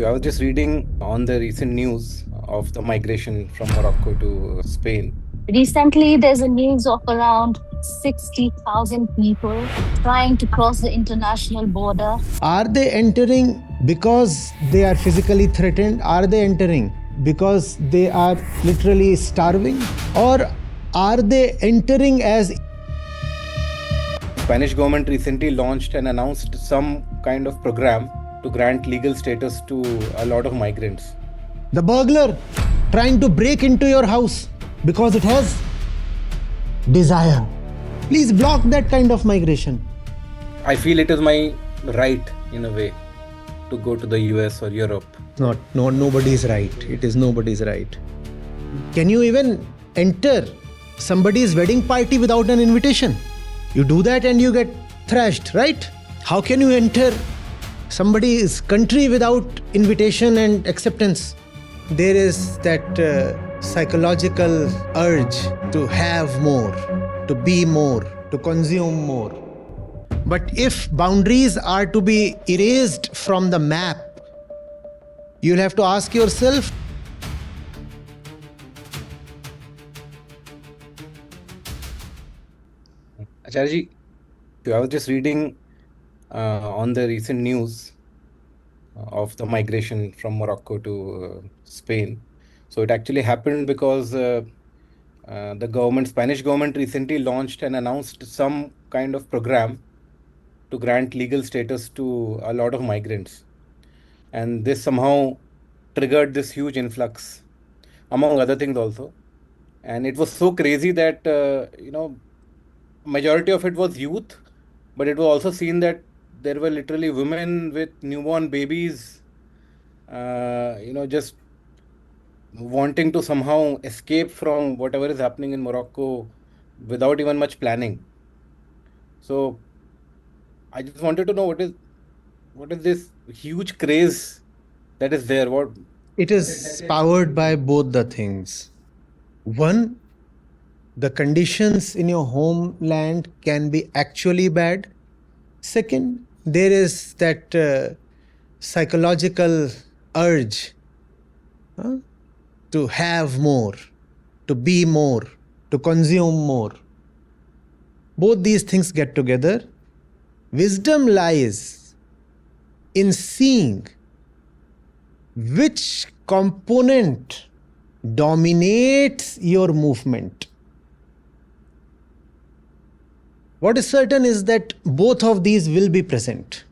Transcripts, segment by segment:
I was just reading on the recent news of the migration from Morocco to Spain. Recently, there's a news of around 60,000 people trying to cross the international border. Are they entering because they are physically threatened? Are they entering because they are literally starving? Or are they entering as Spanish government recently launched and announced some kind of program to grant legal status to a lot of migrants. the burglar trying to break into your house because it has desire? Please block that kind of migration. I feel it is my right, in a way, to go to the US or Europe. Nobody's right. It is nobody's right. Can you even enter somebody's wedding party without an invitation? You do that and you get thrashed, right? How can you enter somebody's country without invitation and acceptance? There is that psychological urge to have more, to be more, to consume more. But if boundaries are to be erased from the map, you'll have to ask yourself, Acharya ji, I was just reading on the recent news of the migration from Morocco to Spain. So it actually happened because the Spanish government recently launched and announced some kind of program to grant legal status to a lot of migrants. And this somehow triggered this huge influx, among other things also. And it was so crazy that, majority of it was youth, but it was also seen that there were literally women with newborn babies, just wanting to somehow escape from whatever is happening in Morocco without even much planning. So I just wanted to know what is this huge craze that is there? What it is powered by both the things. One, the conditions in your homeland can be actually bad. Second, there is that psychological urge to have more, to be more, to consume more. Both these things get together. Wisdom lies in seeing which component dominates your movement. What is certain is that both of these will be present.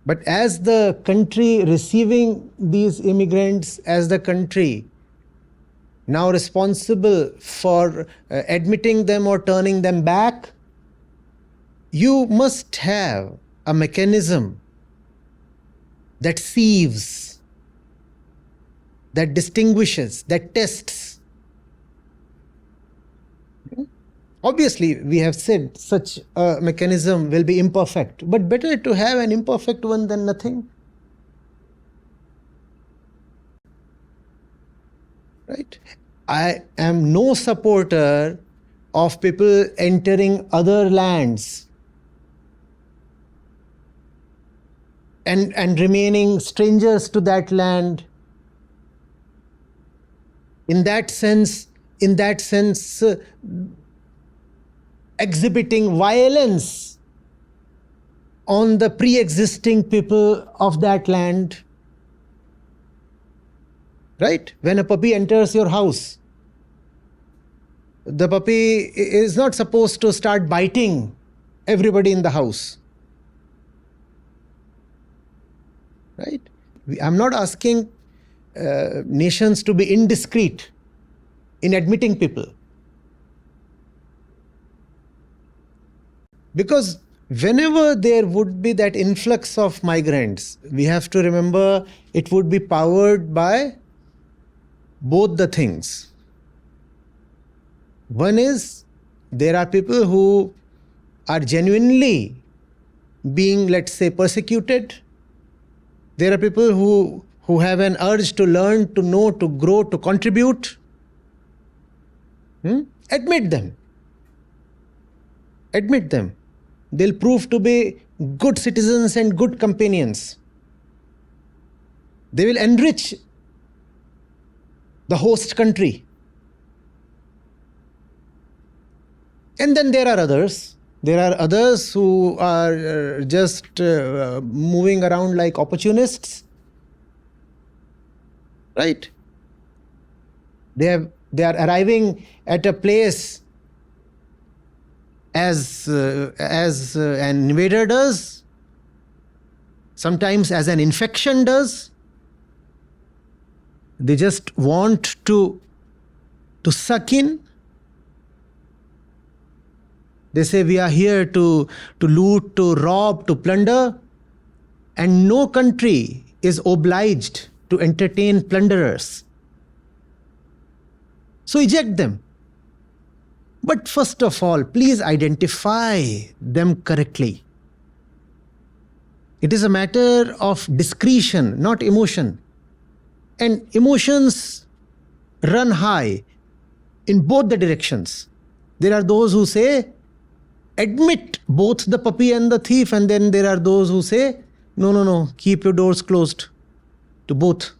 But as the country receiving these immigrants, as the country now responsible for admitting them or turning them back, you must have a mechanism that sieves, that distinguishes, that tests. Obviously, we have said such a mechanism will be imperfect, but better to have an imperfect one than nothing. Right? I am no supporter of people entering other lands and remaining strangers to that land. In that sense, exhibiting violence on the pre-existing people of that land. Right? When a puppy enters your house, the puppy is not supposed to start biting everybody in the house. Right? I'm not asking nations to be indiscreet in admitting people. Because whenever there would be that influx of migrants, we have to remember it would be powered by both the things. One is there are people who are genuinely being, let's say, persecuted. There are people who have an urge to learn, to know, to grow, to contribute. Admit them. They'll prove to be good citizens and good companions. They will enrich the host country. And then there are others. There are others who are just moving around like opportunists. Right? They are arriving at a place as an invader does, sometimes as an infection does. They just want to suck in. They say we are here to loot, to rob, to plunder, and no country is obliged to entertain plunderers. So eject them. But first of all, please identify them correctly. It is a matter of discretion, not emotion. And emotions run high in both the directions. There are those who say, admit both the puppy and the thief, and then there are those who say, no, keep your doors closed to both.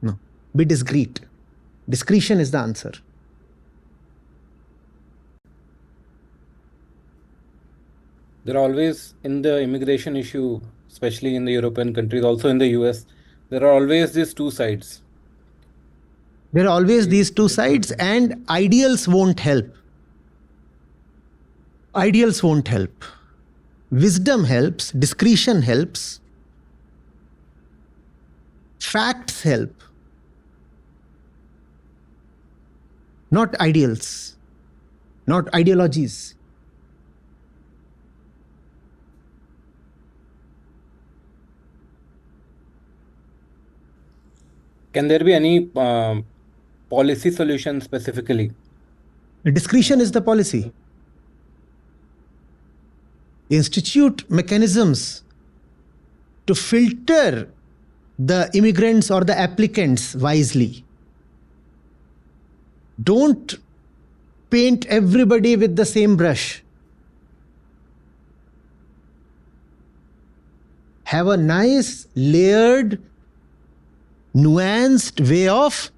No, be discreet. Discretion is the answer. There are always, in the immigration issue, especially in the European countries, also in the US, there are always these two sides. There are always these two sides, and ideals won't help. Ideals won't help. Wisdom helps, discretion helps, facts help, not ideals, not ideologies. Can there be any policy solution specifically? Discretion is the policy. Institute mechanisms to filter the immigrants or the applicants wisely. Don't paint everybody with the same brush. Have a nice, layered, nuanced way of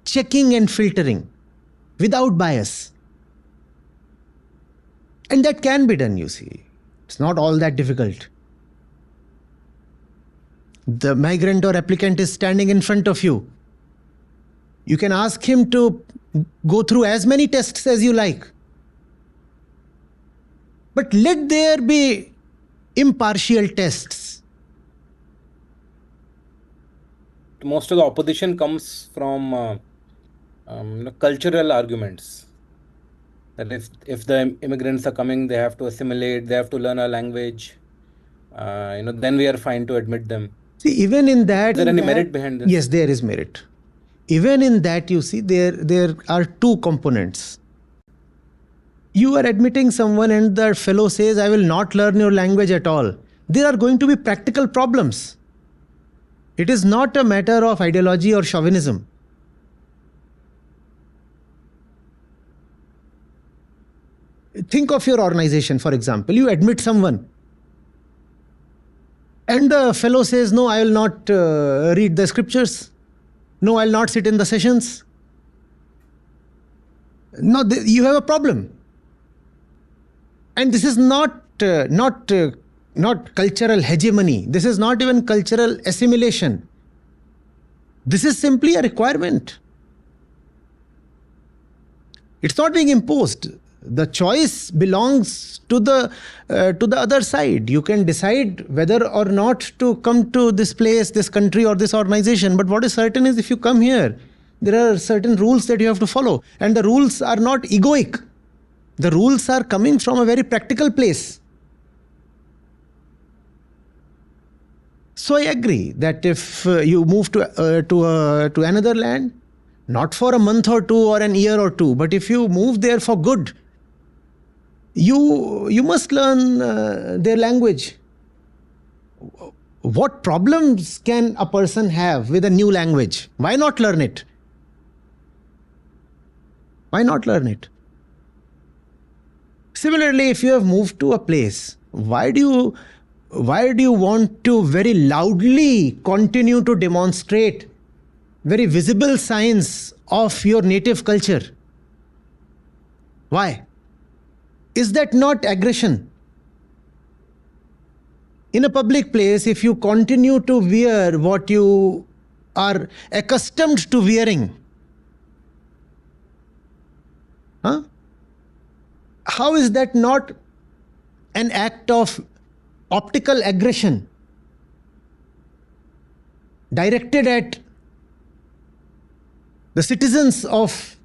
checking and filtering without bias. And that can be done, you see. It's not all that difficult. The migrant or applicant is standing in front of you. You can ask him to go through as many tests as you like. But let there be impartial tests. Most of the opposition comes from cultural arguments. That if the immigrants are coming, they have to assimilate, they have to learn our language. Then we are fine to admit them. See, even in that... Is there any merit behind this? Yes, there is merit. Even in that, you see, there are two components. You are admitting someone and the fellow says, I will not learn your language at all. There are going to be practical problems. It is not a matter of ideology or chauvinism. Think of your organization, for example. You admit someone. And the fellow says, no, I will not read the scriptures. No, I will not sit in the sessions. No, you have a problem. And this is not cultural hegemony. This is not even cultural assimilation. This is simply a requirement. It's not being imposed. The choice belongs to the other side. You can decide whether or not to come to this place, this country, or this organization. But what is certain is, if you come here, there are certain rules that you have to follow. And the rules are not egoic. The rules are coming from a very practical place. So I agree that if you move to another land, not for a month or two or an year or two, but if you move there for good, you must learn their language. What problems can a person have with a new language? Why not learn it? Why not learn it? Similarly, if you have moved to a place, why do Why do you want to very loudly continue to demonstrate very visible signs of your native culture? Why? Is that not aggression? In a public place, if you continue to wear what you are accustomed to wearing, how is that not an act of optical aggression directed at the citizens of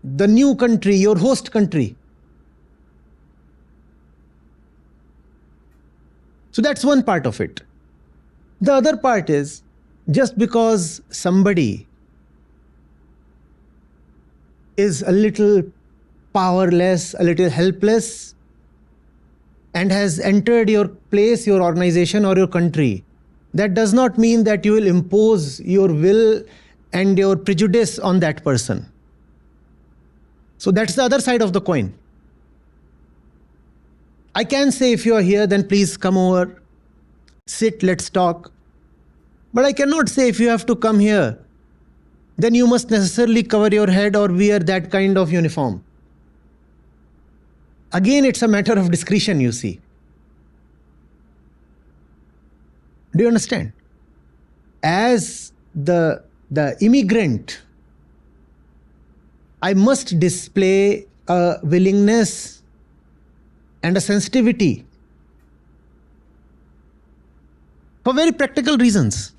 the new country, your host country? So that's one part of it. The other part is, just because somebody is a little powerless, a little helpless, and has entered your place, your organization, or your country, that does not mean that you will impose your will and your prejudice on that person. So that's the other side of the coin. I can say, if you are here, then please come over, sit, let's talk. But I cannot say, if you have to come here, then you must necessarily cover your head or wear that kind of uniform. Again, it's a matter of discretion, you see. Do you understand? As the immigrant, I must display a willingness and a sensitivity for very practical reasons.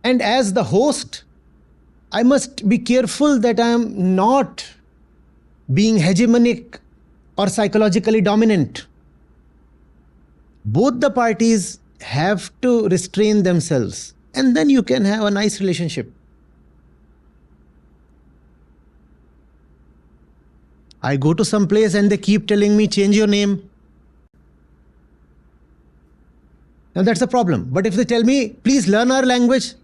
And as the host, I must be careful that I am not being hegemonic or psychologically dominant. Both the parties have to restrain themselves, and then you can have a nice relationship. I go to some place and they keep telling me, change your name. Now that's a problem. But if they tell me, please learn our language,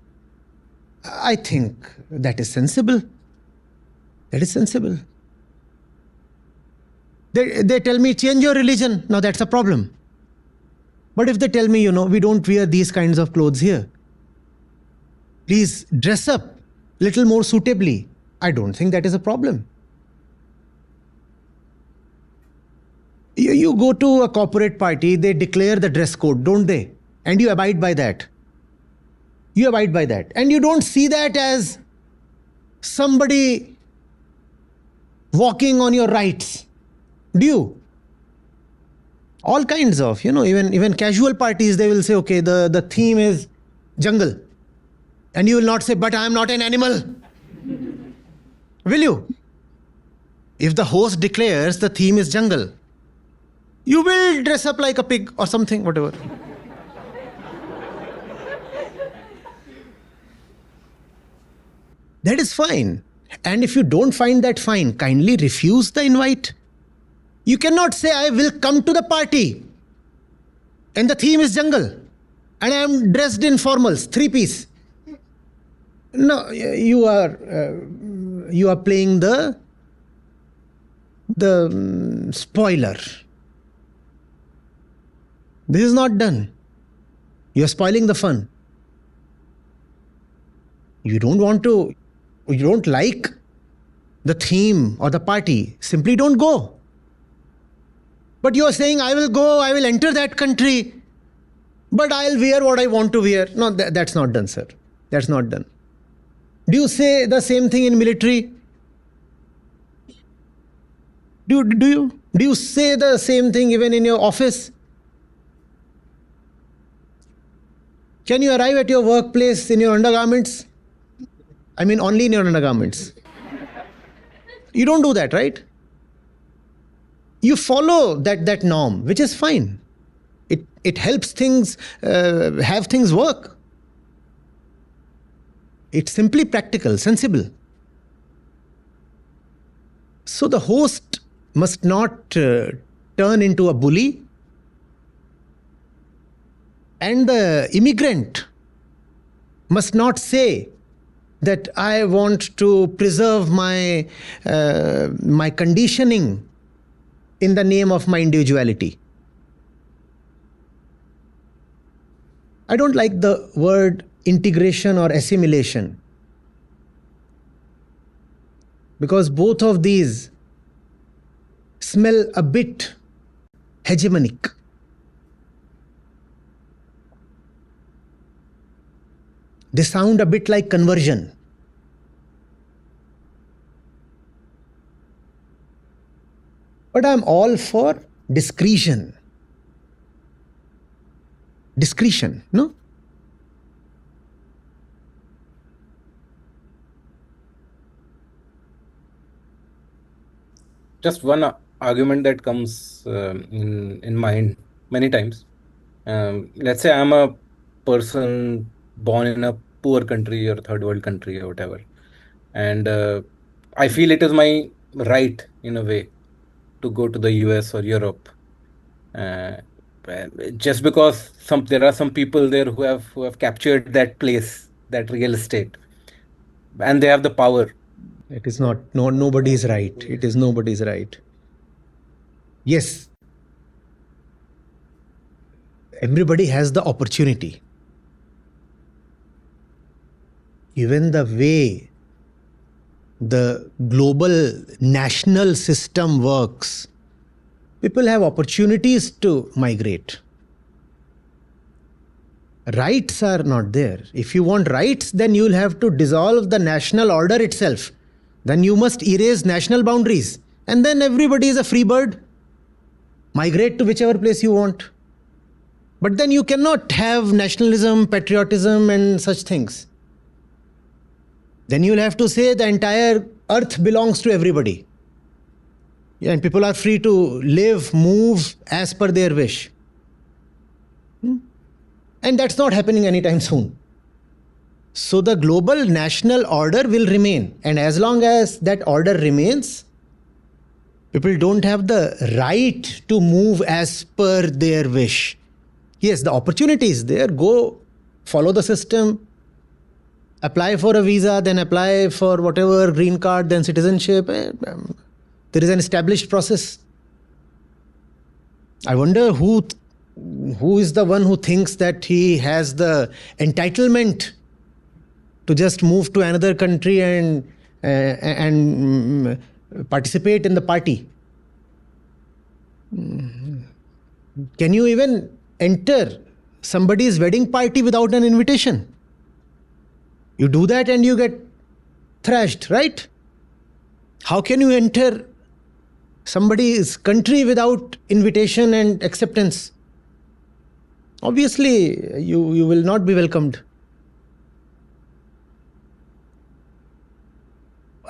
I think that is sensible. That is sensible. They tell me, change your religion. Now that's a problem. But if they tell me, we don't wear these kinds of clothes here, please dress up little more suitably, I don't think that is a problem. You go to a corporate party, they declare the dress code, don't they? And you abide by that. You abide by that. And you don't see that as somebody walking on your rights, do you? All kinds of, even casual parties, they will say, okay, the theme is jungle. And you will not say, but I am not an animal. Will you? If the host declares the theme is jungle, you will dress up like a pig or something, whatever. That is fine. And if you don't find that fine, kindly refuse the invite. You cannot say, I will come to the party and the theme is jungle and I am dressed in formals, 3-piece. No, you are playing the spoiler. This is not done. You are spoiling the fun. You don't like the theme or the party, simply don't go. But you are saying, I will go, I will enter that country, but I'll wear what I want to wear. No, that's not done, sir. That's not done. Do you say the same thing in military? Do you say the same thing even in your office? Can you arrive at your workplace in your undergarments? I mean, only in your undergarments. You don't do that, right? You follow that norm, which is fine. It helps things, have things work. It's simply practical, sensible. So the host must not turn into a bully, and the immigrant must not say that I want to preserve my conditioning in the name of my individuality. I don't like the word integration or assimilation, because both of these smell a bit hegemonic. They sound a bit like conversion. But I'm all for discretion. Discretion, no? Just one argument that comes in mind many times. Let's say I'm a person born in a poor country or third world country or whatever, and I feel it is my right in a way to go to the US or Europe. Uh, just because there are some people there who have captured that place, that real estate, and they have the power. It is not, no, nobody is right. It is nobody's right. Yes, everybody has the opportunity. Even the way the global national system works, people have opportunities to migrate. Rights are not there. If you want rights, then you'll have to dissolve the national order itself. Then you must erase national boundaries. And then everybody is a free bird. Migrate to whichever place you want. But then you cannot have nationalism, patriotism, and such things. Then you'll have to say the entire earth belongs to everybody. Yeah, and people are free to live, move as per their wish. And that's not happening anytime soon. So the global national order will remain. And as long as that order remains, people don't have the right to move as per their wish. Yes, the opportunity is there. Go follow the system, apply for a visa, then apply for whatever, green card, then citizenship. There is an established process. I wonder who is the one who thinks that he has the entitlement to just move to another country and participate in the party. Can you even enter somebody's wedding party without an invitation? You do that and you get thrashed, right? How can you enter somebody's country without invitation and acceptance? Obviously, you will not be welcomed.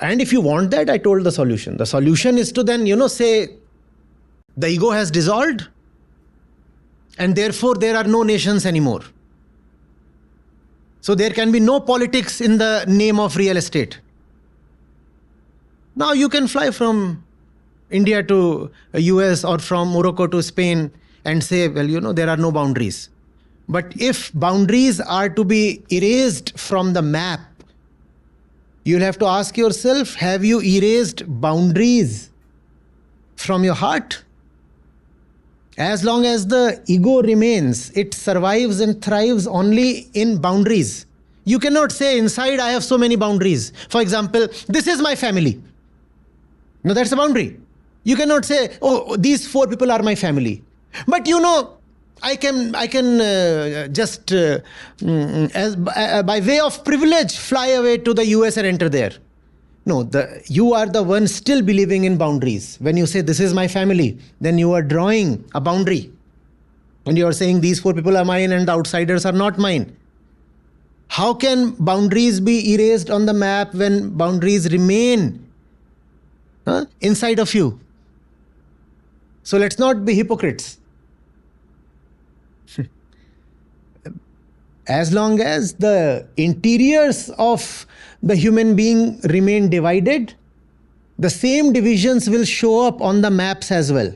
And if you want that, I told the solution. The solution is to then, say the ego has dissolved and therefore there are no nations anymore. So there can be no politics in the name of real estate. Now you can fly from India to US or from Morocco to Spain and say, well, there are no boundaries. But if boundaries are to be erased from the map, you'll have to ask yourself, have you erased boundaries from your heart? As long as the ego remains, it survives and thrives only in boundaries. You cannot say inside I have so many boundaries. For example, this is my family. No, that's a boundary. You cannot say, oh, these 4 people are my family. But I can just by way of privilege fly away to the US and enter there. No, you are the one still believing in boundaries. When you say this is my family, then you are drawing a boundary. And you are saying these 4 people are mine and the outsiders are not mine. How can boundaries be erased on the map when boundaries remain inside of you? So let's not be hypocrites. As long as the interiors of the human being remain divided, the same divisions will show up on the maps as well.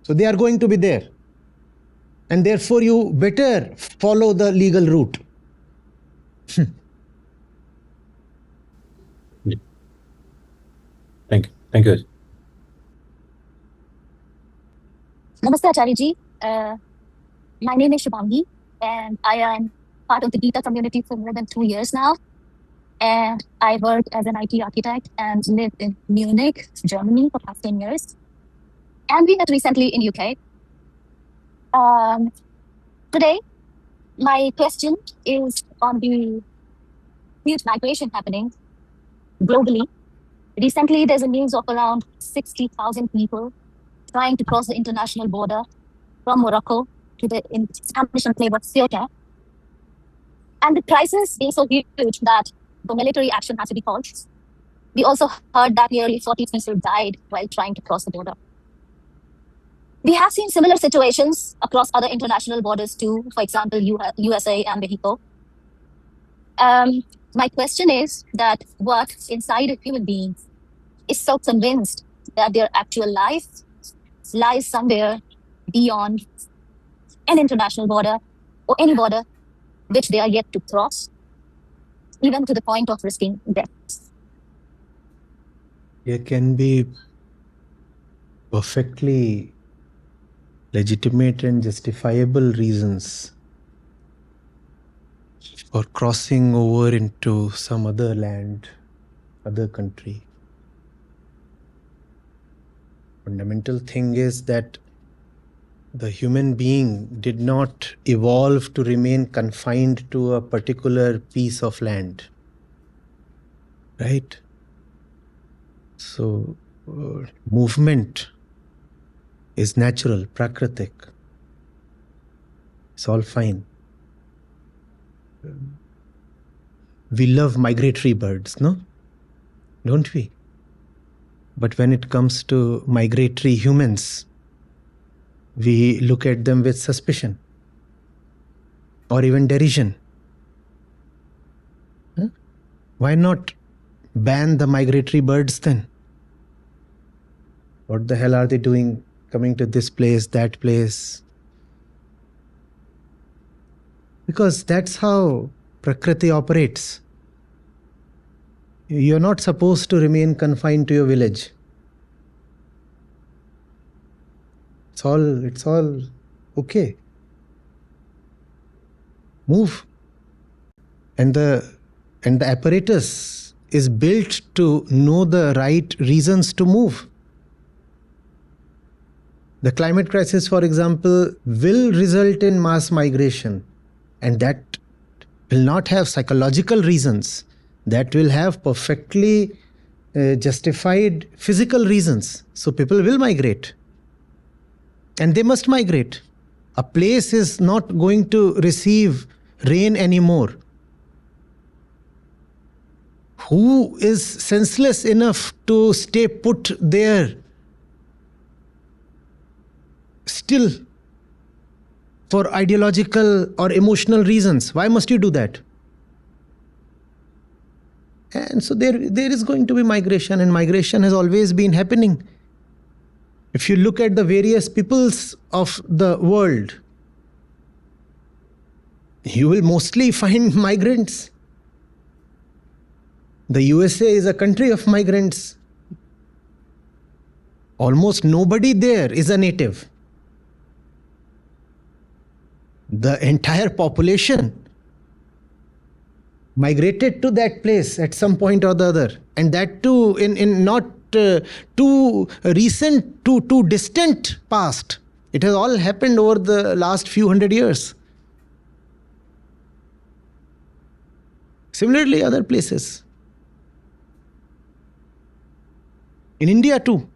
So they are going to be there. And therefore you better follow the legal route. Thank you. Thank you. Namaste, Acharya ji. My name is Shubhangi, and I am part of the Gita community for more than 2 years now. And I work as an IT architect and live in Munich, Germany for past 10 years. And we met recently in UK. Today, my question is on the huge migration happening globally. Recently, there's a news of around 60,000 people trying to cross the international border from Morocco to the Spanish enclave of Ceuta. And the crisis being so huge that the military action has to be called. We also heard that nearly 40 people died while trying to cross the border. We have seen similar situations across other international borders too, for example, USA and Mexico. My question is that what inside a human being is so convinced that their actual life lies somewhere beyond an international border or any border which they are yet to cross, even to the point of risking death. There can be perfectly legitimate and justifiable reasons for crossing over into some other land, other country. Fundamental thing is that the human being did not evolve to remain confined to a particular piece of land, right? So movement is natural, prakritik. It's all fine. We love migratory birds, no? Don't we? But when it comes to migratory humans, we look at them with suspicion or even derision. Huh? Why not ban the migratory birds then? What the hell are they doing coming to this place, that place? Because that's how Prakriti operates. You're not supposed to remain confined to your village. It's all okay. Move. And the apparatus is built to know the right reasons to move. The climate crisis, for example, will result in mass migration, and that will not have psychological reasons. That will have perfectly justified physical reasons. So people will migrate. And they must migrate. A place is not going to receive rain anymore. Who is senseless enough to stay put there still for ideological or emotional reasons? Why must you do that? And so there is going to be migration, and migration has always been happening. If you look at the various peoples of the world, you will mostly find migrants. The USA is a country of migrants. Almost nobody there is a native. The entire population migrated to that place at some point or the other, and that too in not too recent, too distant past. It has all happened over the last few hundred years. Similarly, other places. In India too.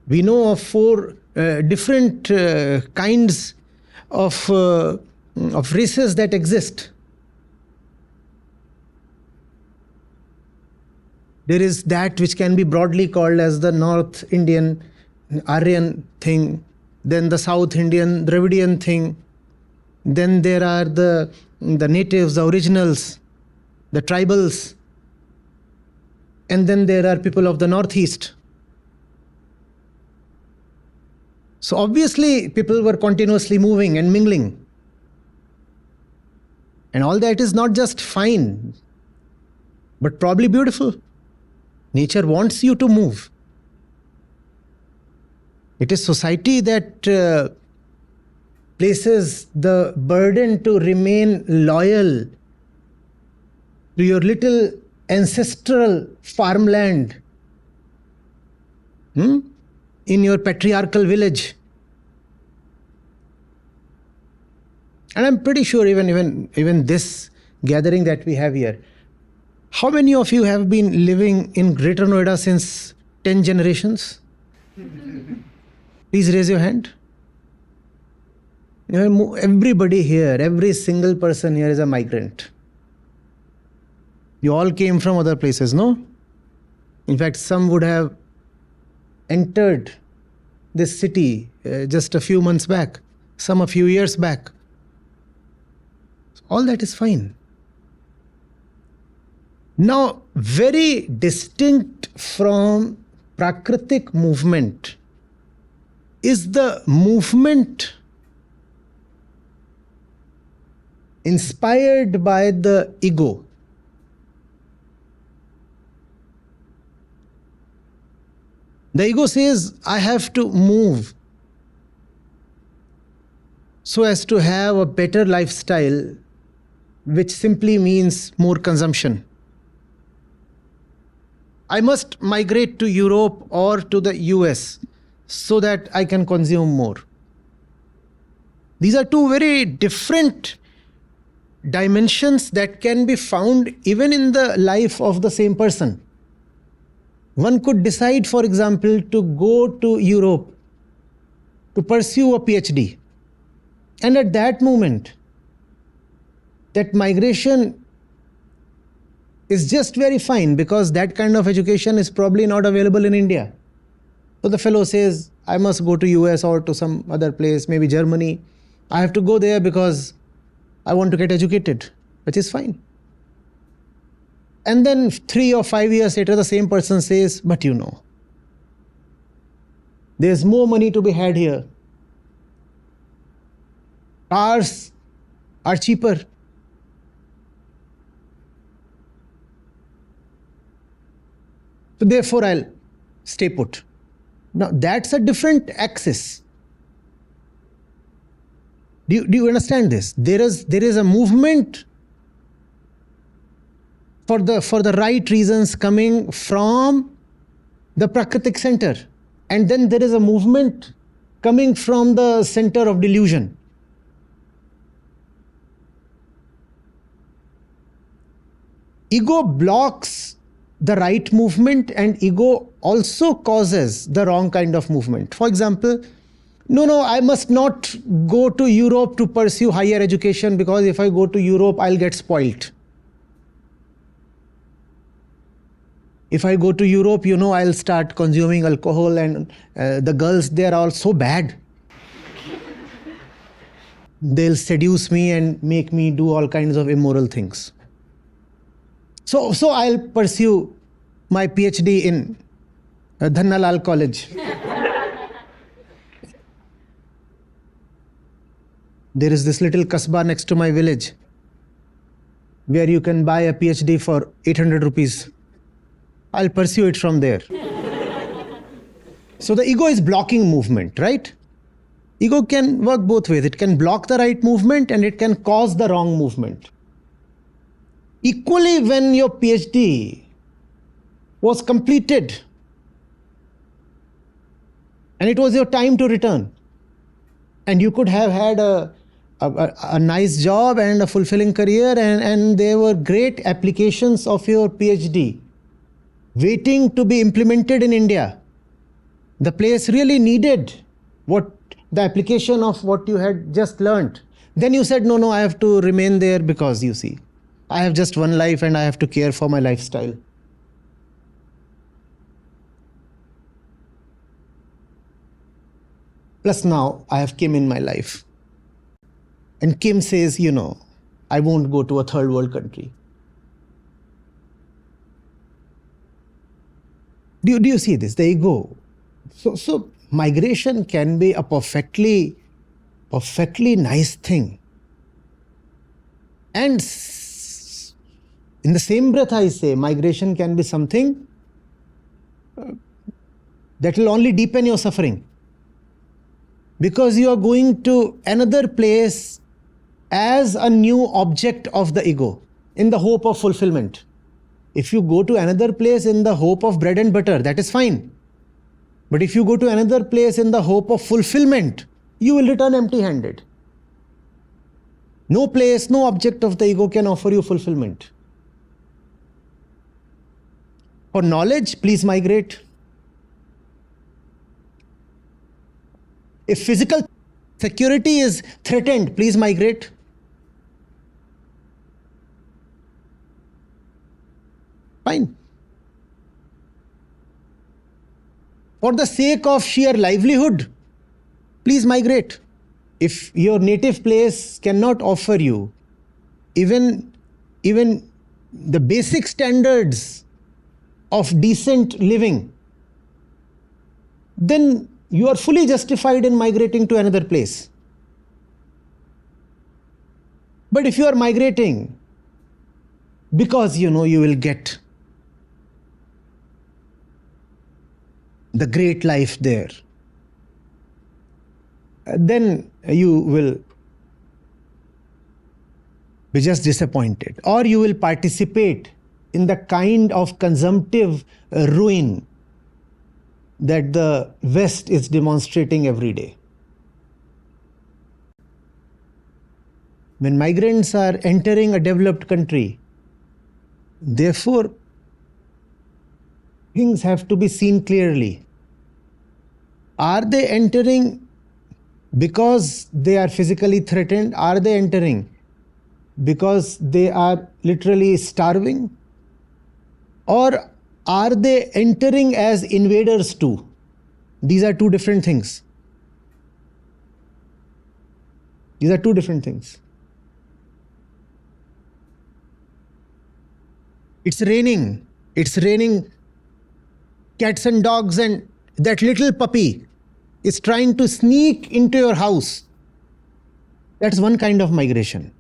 We know of 4 different kinds of races that exist. There is that which can be broadly called as the North Indian Aryan thing, then the South Indian Dravidian thing, then there are the natives, the originals, the tribals, and then there are people of the Northeast. So obviously people were continuously moving and mingling. And all that is not just fine, but probably beautiful. Nature wants you to move. It is society that places the burden to remain loyal to your little ancestral farmland in your patriarchal village. And I'm pretty sure even this gathering that we have here, how many of you have been living in Greater Noida since 10 generations? Please raise your hand. Everybody here, every single person here is a migrant. You all came from other places, no? In fact, some would have entered this city just a few months back, some a few years back. All that is fine. Now, very distinct from Prakritic movement is the movement inspired by the ego. The ego says, I have to move so as to have a better lifestyle, which simply means more consumption. I must migrate to Europe or to the US so that I can consume more. These are two very different dimensions that can be found even in the life of the same person. One could decide, for example, to go to Europe to pursue a PhD. And at that moment, that migration is just very fine because that kind of education is probably not available in India. So the fellow says, I must go to US or to some other place, maybe Germany. I have to go there because I want to get educated, which is fine. And then 3 or 5 years later, the same person says, but you know, there's more money to be had here. Cars are cheaper. So therefore, I'll stay put. Now, that's a different axis. Do you understand this? There is a movement for the right reasons coming from the Prakritic center. And then there is a movement coming from the center of delusion. Ego blocks the right movement, and ego also causes the wrong kind of movement. For example, no, I must not go to Europe to pursue higher education because if I go to Europe, I'll get spoilt. If I go to Europe, I'll start consuming alcohol, and the girls there are all so bad. They'll seduce me and make me do all kinds of immoral things. So I'll pursue my PhD in Dhannalal College. There is this little kasbah next to my village where you can buy a PhD for 800 rupees. I'll pursue it from there. So the ego is blocking movement, right? Ego can work both ways. It can block the right movement and it can cause the wrong movement. Equally, when your PhD was completed and it was your time to return, and you could have had a nice job and a fulfilling career, and there were great applications of your PhD waiting to be implemented in India. The place really needed the application of what you had just learnt. Then you said, no, I have to remain there because, you see, I have just one life and I have to care for my lifestyle. Plus now I have Kim in my life. And Kim says, I won't go to a third world country. Do you see this? The ego. So migration can be a perfectly nice thing. And in the same breath, I say migration can be something that will only deepen your suffering. because you are going to another place as a new object of the ego in the hope of fulfillment. If you go to another place in the hope of bread and butter, that is fine. But if you go to another place in the hope of fulfillment, you will return empty-handed. No place, no object of the ego can offer you fulfillment. For knowledge, please migrate. If physical security is threatened, please migrate. Fine. For the sake of sheer livelihood, please migrate. If your native place cannot offer you even the basic standards of decent living, then you are fully justified in migrating to another place. But if you are migrating because you know you will get the great life there, then you will be just disappointed, or you will participate in the kind of consumptive ruin that the West is demonstrating every day. When migrants are entering a developed country, therefore, things have to be seen clearly. Are they entering because they are physically threatened? Are they entering because they are literally starving? Or are they entering as invaders too? These are two different things. These are two different things. It's raining. It's raining cats and dogs, and that little puppy is trying to sneak into your house. That's one kind of migration.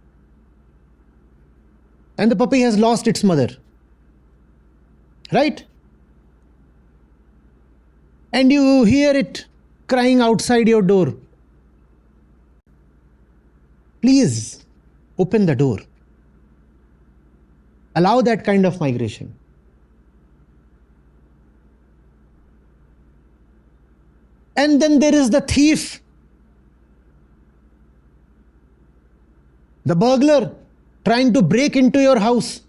And the puppy has lost its mother. Right? And you hear it crying outside your door. Please open the door. Allow that kind of migration. And then there is the thief, the burglar trying to break into your house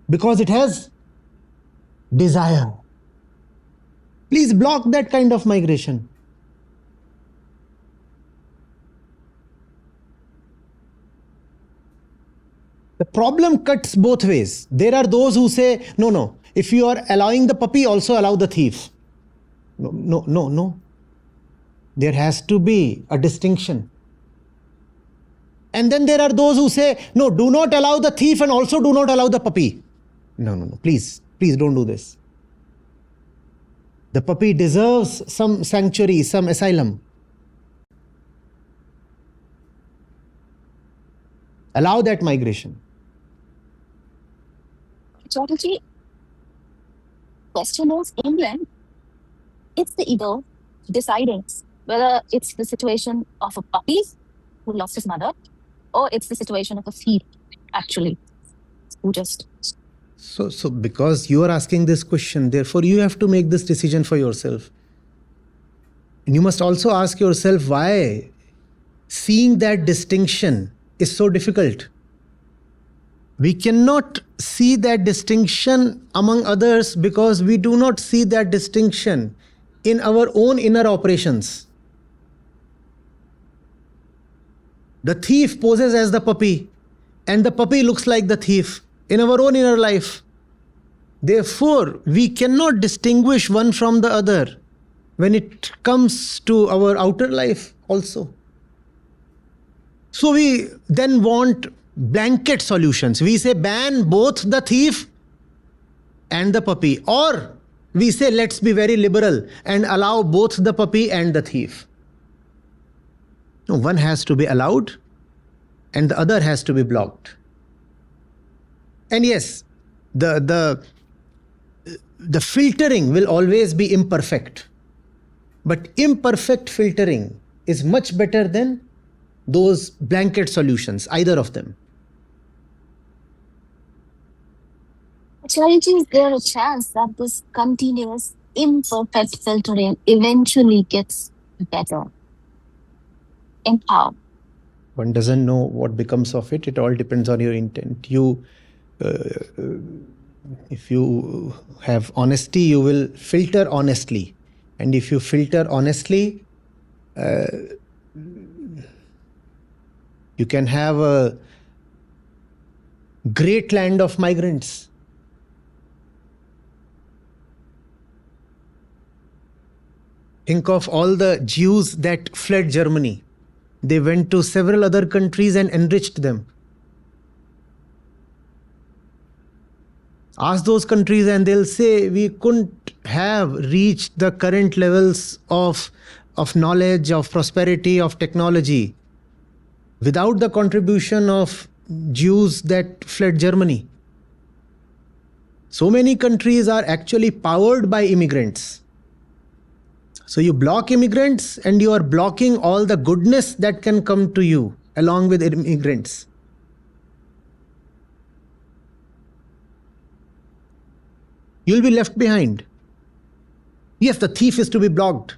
because it has desire. Please block that kind of migration. The problem cuts both ways. There are those who say, no, if you are allowing the puppy, also allow the thief. No. There has to be a distinction. And then there are those who say, no, do not allow the thief and also do not allow the puppy. No. Please don't do this. The puppy deserves some sanctuary, some asylum. Allow that migration. Strategy. Question is, in the end, it's the ego deciding whether it's the situation of a puppy who lost his mother, or it's the situation of a thief, actually, who just... So because you are asking this question, therefore you have to make this decision for yourself. And you must also ask yourself why seeing that distinction is so difficult. We cannot see that distinction among others because we do not see that distinction in our own inner operations. The thief poses as the puppy, and the puppy looks like the thief in our own inner life. Therefore, we cannot distinguish one from the other when it comes to our outer life also. So we then want blanket solutions. We say ban both the thief and the puppy, or we say let's be very liberal and allow both the puppy and the thief. No, one has to be allowed and the other has to be blocked. And yes, the filtering will always be imperfect. But imperfect filtering is much better than those blanket solutions, either of them. Acharya, is there a chance that this continuous imperfect filtering eventually gets better? And how? One doesn't know what becomes of it. It all depends on your intent. If you have honesty, you will filter honestly. And if you filter honestly, you can have a great land of migrants. Think of all the Jews that fled Germany. They went to several other countries and enriched them. Ask those countries and they'll say we couldn't have reached the current levels of knowledge, of prosperity, of technology without the contribution of Jews that fled Germany. So many countries are actually powered by immigrants. So you block immigrants and you are blocking all the goodness that can come to you along with immigrants. You'll be left behind. Yes, the thief is to be blocked.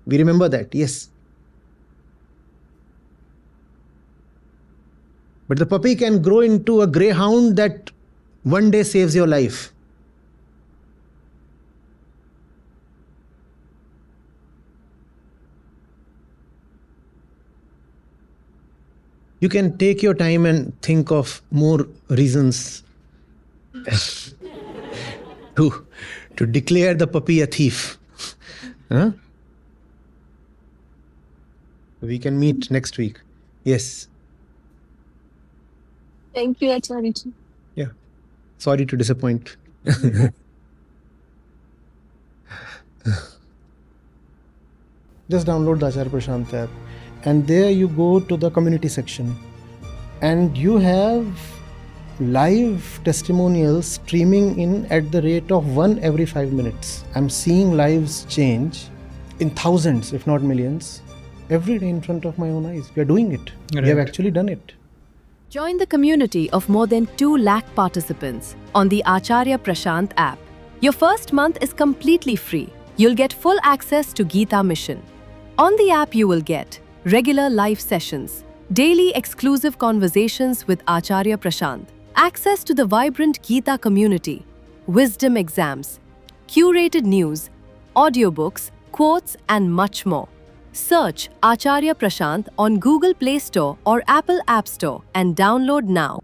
We remember that, yes. But the puppy can grow into a greyhound that one day saves your life. You can take your time and think of more reasons to declare the puppy a thief. Huh? We can meet next week. Yes. Thank you, Acharya. Yeah. Sorry to disappoint. Just download the Acharya Prashant app, and there you go to the community section, and you have live testimonials streaming in at the rate of 1 every 5 minutes. I'm seeing lives change in thousands, if not millions, every day in front of my own eyes. We are doing it. Right. We have actually done it. Join the community of more than 2 lakh participants on the Acharya Prashant app. Your first month is completely free. You'll get full access to Gita Mission. On the app, you will get regular live sessions, daily exclusive conversations with Acharya Prashant, access to the vibrant Gita community, wisdom exams, curated news, audiobooks, quotes, and much more. Search Acharya Prashant on Google Play Store or Apple App Store and download now.